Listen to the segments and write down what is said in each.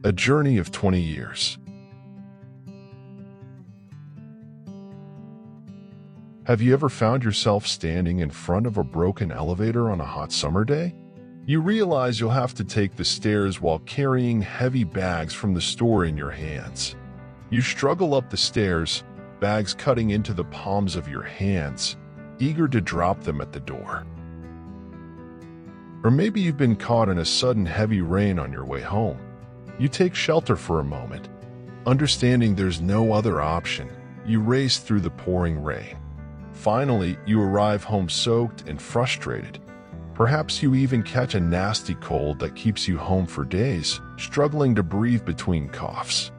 A journey of 20 years. Have you ever found yourself standing in front of a broken elevator on a hot summer day? You realize you'll have to take the stairs while carrying heavy bags from the store in your hands. You struggle up the stairs, bags cutting into the palms of your hands, eager to drop them at the door. Or maybe you've been caught in a sudden heavy rain on your way home. You take shelter for a moment. Understanding there's no other option, you race through the pouring rain. Finally, you arrive home soaked and frustrated. Perhaps you even catch a nasty cold that keeps you home for days, struggling to breathe between coughs.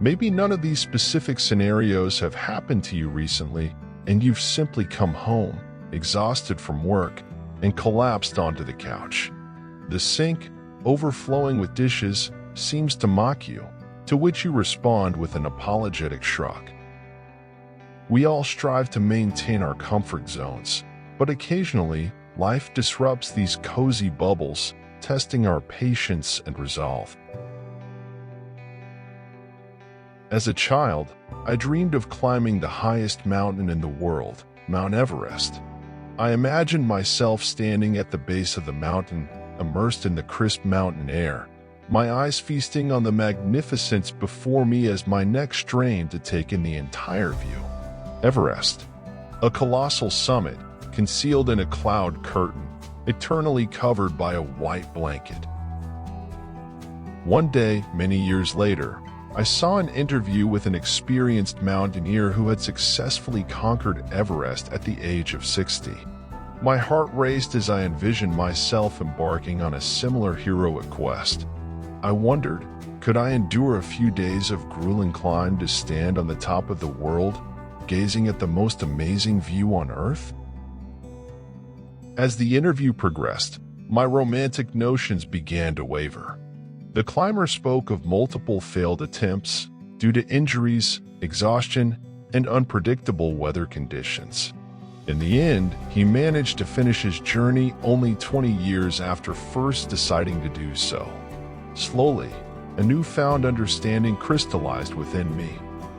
Maybe none of these specific scenarios have happened to you recently, and you've simply come home, exhausted from work, and collapsed onto the couch. The sink, overflowing with dishes, seems to mock you, to which you respond with an apologetic shrug. We all strive to maintain our comfort zones, but occasionally, life disrupts these cozy bubbles, testing our patience and resolve. As a child, I dreamed of climbing the highest mountain in the world, Mount Everest. I imagined myself standing at the base of the mountain, immersed in the crisp mountain air, my eyes feasting on the magnificence before me as my neck strained to take in the entire view. Everest, a colossal summit, concealed in a cloud curtain, eternally covered by a white blanket. One day, many years later, I saw an interview with an experienced mountaineer who had successfully conquered Everest at the age of 60. My heart raced as I envisioned myself embarking on a similar heroic quest. I wondered, could I endure a few days of grueling climb to stand on the top of the world, gazing at the most amazing view on Earth? As the interview progressed, my romantic notions began to waver. The climber spoke of multiple failed attempts due to injuries, exhaustion, and unpredictable weather conditions. In the end, he managed to finish his journey only 20 years after first deciding to do so. Slowly, a newfound understanding crystallized within me.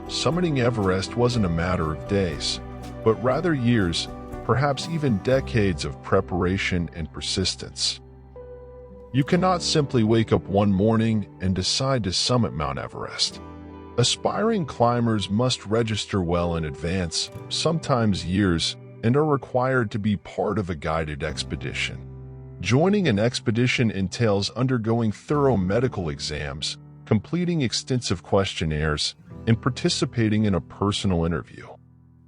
Summiting Everest wasn't a matter of days, but rather years, perhaps even decades of preparation and persistence. You cannot simply wake up one morning and decide to summit Mount Everest. Aspiring climbers must register well in advance, sometimes years, and are required to be part of a guided expedition. Joining an expedition entails undergoing thorough medical exams, completing extensive questionnaires, and participating in a personal interview.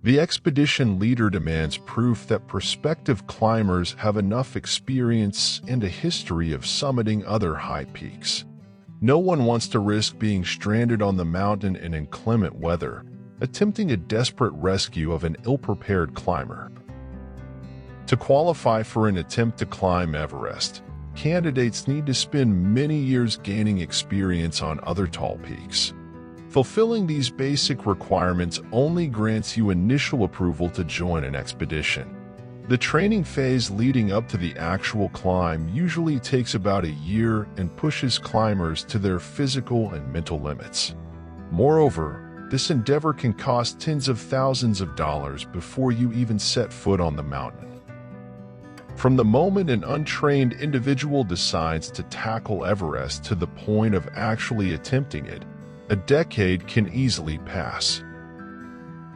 The expedition leader demands proof that prospective climbers have enough experience and a history of summiting other high peaks. No one wants to risk being stranded on the mountain in inclement weather, attempting a desperate rescue of an ill-prepared climber. To qualify for an attempt to climb Everest, candidates need to spend many years gaining experience on other tall peaks. Fulfilling these basic requirements only grants you initial approval to join an expedition. The training phase leading up to the actual climb usually takes about a year and pushes climbers to their physical and mental limits. Moreover, this endeavor can cost tens of thousands of dollars before you even set foot on the mountain. From the moment an untrained individual decides to tackle Everest to the point of actually attempting it, a decade can easily pass.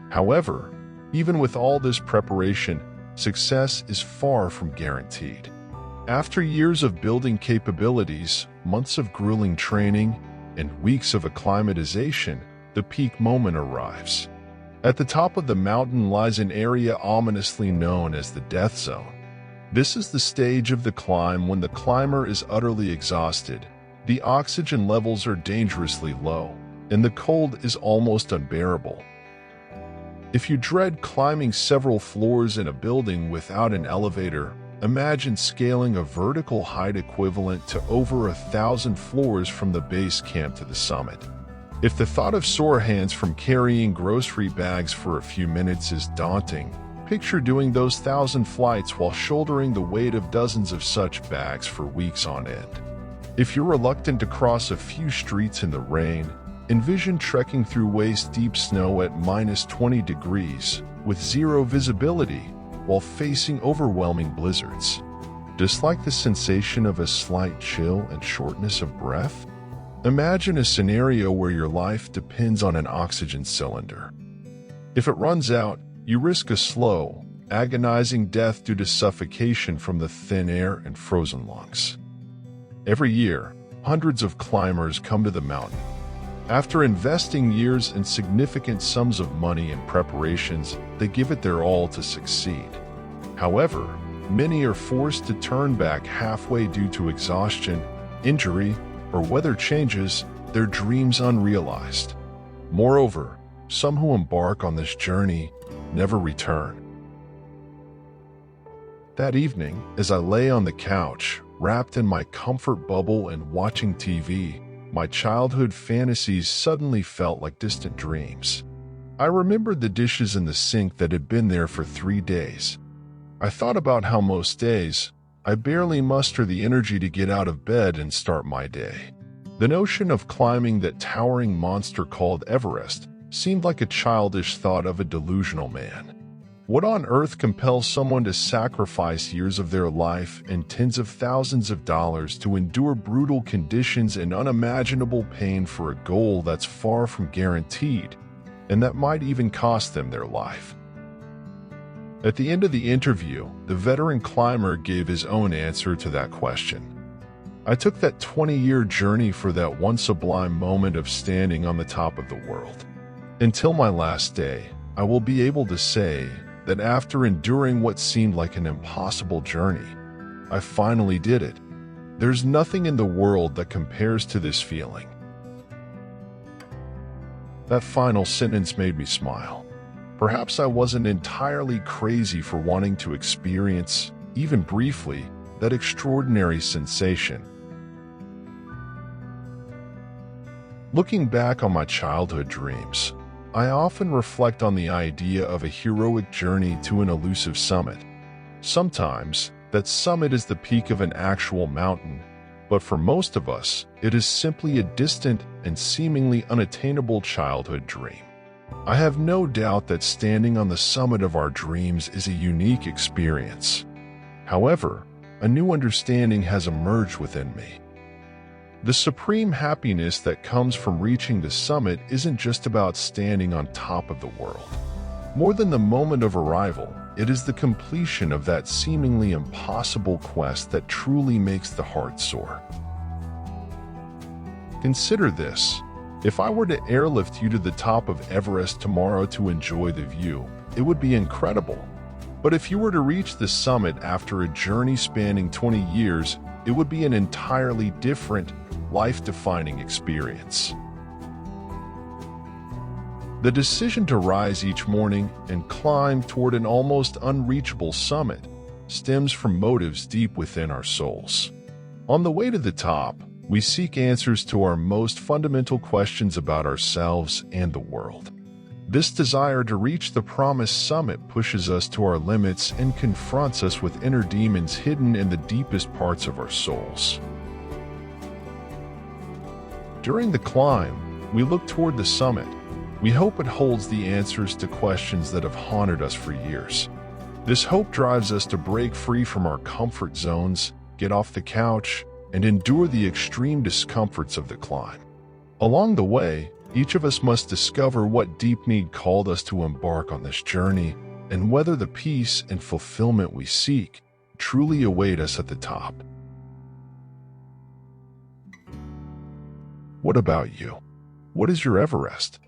However, even with all this preparation, success is far from guaranteed. After years of building capabilities, months of grueling training, and weeks of acclimatization, the peak moment arrives. At the top of the mountain lies an area ominously known as the death zone. This is the stage of the climb when the climber is utterly exhausted, the oxygen levels are dangerously low, and the cold is almost unbearable. If you dread climbing several floors in a building without an elevator, imagine scaling a vertical height equivalent to over 1,000 floors from the base camp to the summit. If the thought of sore hands from carrying grocery bags for a few minutes is daunting, picture doing those 1,000 flights while shouldering the weight of dozens of such bags for weeks on end. If you're reluctant to cross a few streets in the rain, envision trekking through waist-deep snow at -20 degrees with zero visibility while facing overwhelming blizzards. Dislike the sensation of a slight chill and shortness of breath? Imagine a scenario where your life depends on an oxygen cylinder. If it runs out, you risk a slow, agonizing death due to suffocation from the thin air and frozen lungs. Every year, hundreds of climbers come to the mountain. After investing years and significant sums of money in preparations, they give it their all to succeed. However, many are forced to turn back halfway due to exhaustion, injury, or weather changes, their dreams unrealized. Moreover, some who embark on this journey never return. That evening, as I lay on the couch, wrapped in my comfort bubble and watching TV, my childhood fantasies suddenly felt like distant dreams. I remembered the dishes in the sink that had been there for 3 days. I thought about how most days, I barely muster the energy to get out of bed and start my day. The notion of climbing that towering monster called Everest seemed like a childish thought of a delusional man. What on earth compels someone to sacrifice years of their life and tens of thousands of dollars to endure brutal conditions and unimaginable pain for a goal that's far from guaranteed, and that might even cost them their life? At the end of the interview, the veteran climber gave his own answer to that question. I took that 20-year journey for that one sublime moment of standing on the top of the world. Until my last day, I will be able to say that after enduring what seemed like an impossible journey, I finally did it. There's nothing in the world that compares to this feeling. That final sentence made me smile. Perhaps I wasn't entirely crazy for wanting to experience, even briefly, that extraordinary sensation. Looking back on my childhood dreams, I often reflect on the idea of a heroic journey to an elusive summit. Sometimes, that summit is the peak of an actual mountain, but for most of us, it is simply a distant and seemingly unattainable childhood dream. I have no doubt that standing on the summit of our dreams is a unique experience. However, a new understanding has emerged within me. The supreme happiness that comes from reaching the summit isn't just about standing on top of the world. More than the moment of arrival, it is the completion of that seemingly impossible quest that truly makes the heart soar. Consider this. If I were to airlift you to the top of Everest tomorrow to enjoy the view, it would be incredible. But if you were to reach the summit after a journey spanning 20 years, it would be an entirely different, life-defining experience. The decision to rise each morning and climb toward an almost unreachable summit stems from motives deep within our souls. On the way to the top, we seek answers to our most fundamental questions about ourselves and the world. This desire to reach the promised summit pushes us to our limits and confronts us with inner demons hidden in the deepest parts of our souls. During the climb, we look toward the summit. We hope it holds the answers to questions that have haunted us for years. This hope drives us to break free from our comfort zones, get off the couch, and endure the extreme discomforts of the climb. Along the way, each of us must discover what deep need called us to embark on this journey and whether the peace and fulfillment we seek truly await us at the top. What about you? What is your Everest?